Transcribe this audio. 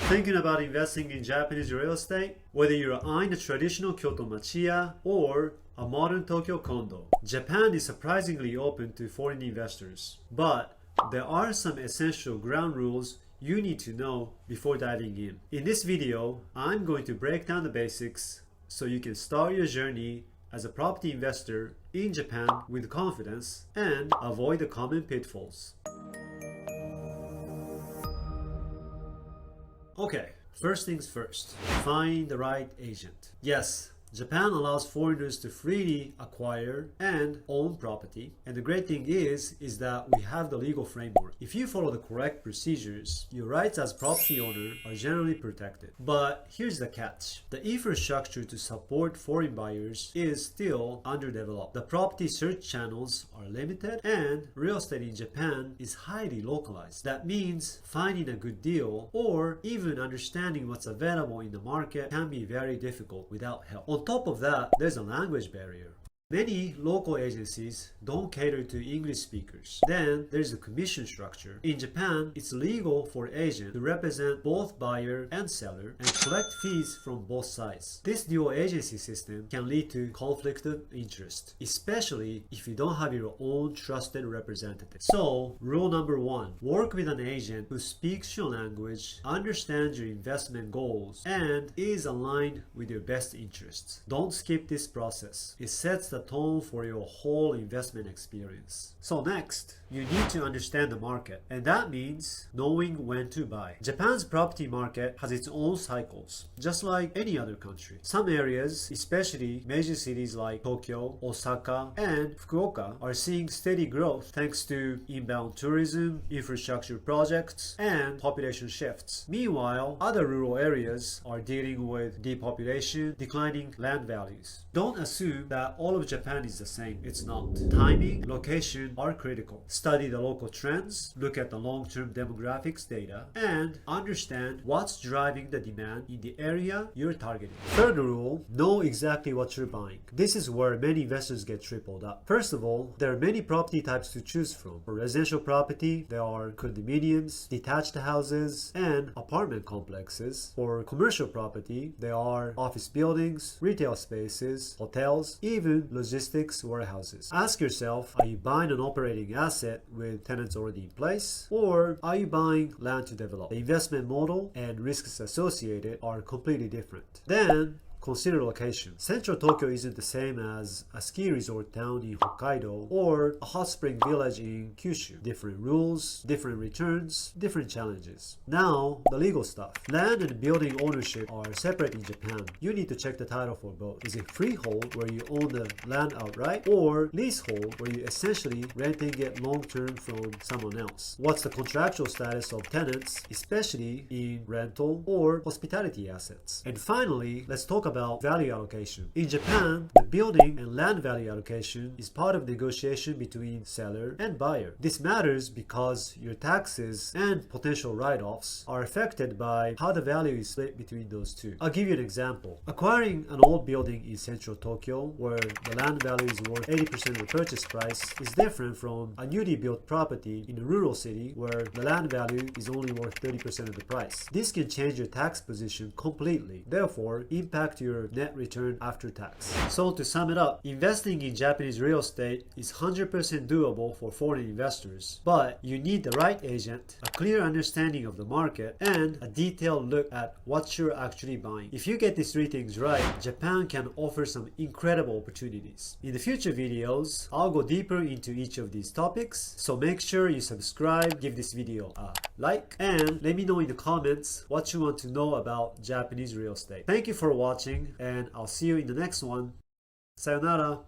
Thinking about investing in Japanese real estate? Whether you're eyeing a traditional Kyoto machiya or a modern Tokyo condo, Japan is surprisingly open to foreign investors. But there are some essential ground rules you need to know before diving in. In this video, I'm going to break down the basics so you can start your journey as a property investor in Japan with confidence and avoid the common pitfalls. Okay, first things first, find the right agent. Yes, Japan allows foreigners to freely acquire and own property, and the great thing is that we have the legal framework. If you follow the correct procedures, your rights as property owner are generally protected. But here's the catch. The infrastructure to support foreign buyers is still underdeveloped. The property search channels are limited, and real estate in Japan is highly localized. That means finding a good deal or even understanding what's available in the market can be very difficult without help. On top of that, there's a language barrier. Many local agencies don't cater to English speakers. Then there's the commission structure. In Japan, it's legal for agents to represent both buyer and seller and collect fees from both sides. This dual agency system can lead to conflict of interest, especially if you don't have your own trusted representative. So, rule number one, work with an agent who speaks your language, understands your investment goals, and is aligned with your best interests. Don't skip this process. It sets the tone for your whole investment experience. So next, you need to understand the market, and that means knowing when to buy. Japan's property market has its own cycles, just like any other country. Some areas, especially major cities like Tokyo, Osaka, and Fukuoka, are seeing steady growth thanks to inbound tourism, infrastructure projects, and population shifts. Meanwhile, other rural areas are dealing with depopulation, declining land values. Don't assume that all of Japan is the same. It's not. Timing, location are critical. Study the local trends, look at the long-term demographics data, and understand what's driving the demand in the area you're targeting. Third rule, know exactly what you're buying. This is where many investors get tripled up. First of all, there are many property types to choose from. For residential property, there are condominiums, detached houses, and apartment complexes. For commercial property, there are office buildings, retail spaces, hotels, even logistics warehouses. Ask yourself, are you buying an operating asset with tenants already in place, or are you buying land to develop? The investment model and risks associated are completely different. Then consider location. Central Tokyo isn't the same as a ski resort town in Hokkaido or a hot spring village in Kyushu. Different rules, different returns, different challenges. Now, the legal stuff. Land and building ownership are separate in Japan. You need to check the title for both. Is it freehold, where you own the land outright, or leasehold, where you essentially renting it long-term from someone else? What's the contractual status of tenants, especially in rental or hospitality assets? And finally, let's talk about value allocation. In Japan, the building and land value allocation is part of negotiation between seller and buyer. This matters because your taxes and potential write-offs are affected by how the value is split between those two. I'll give you an example. Acquiring an old building in central Tokyo where the land value is worth 80% of the purchase price is different from a newly built property in a rural city where the land value is only worth 30% of the price. This can change your tax position completely, therefore impact your net return after tax. So to sum it up, investing in Japanese real estate is 100% doable for foreign investors, but you need the right agent, a clear understanding of the market, and a detailed look at what you're actually buying. If you get these three things right, Japan can offer some incredible opportunities. In the future videos, I'll go deeper into each of these topics, so make sure you subscribe, give this video a like, and let me know in the comments what you want to know about Japanese real estate. Thank you for watching, and I'll see you in the next one. Sayonara!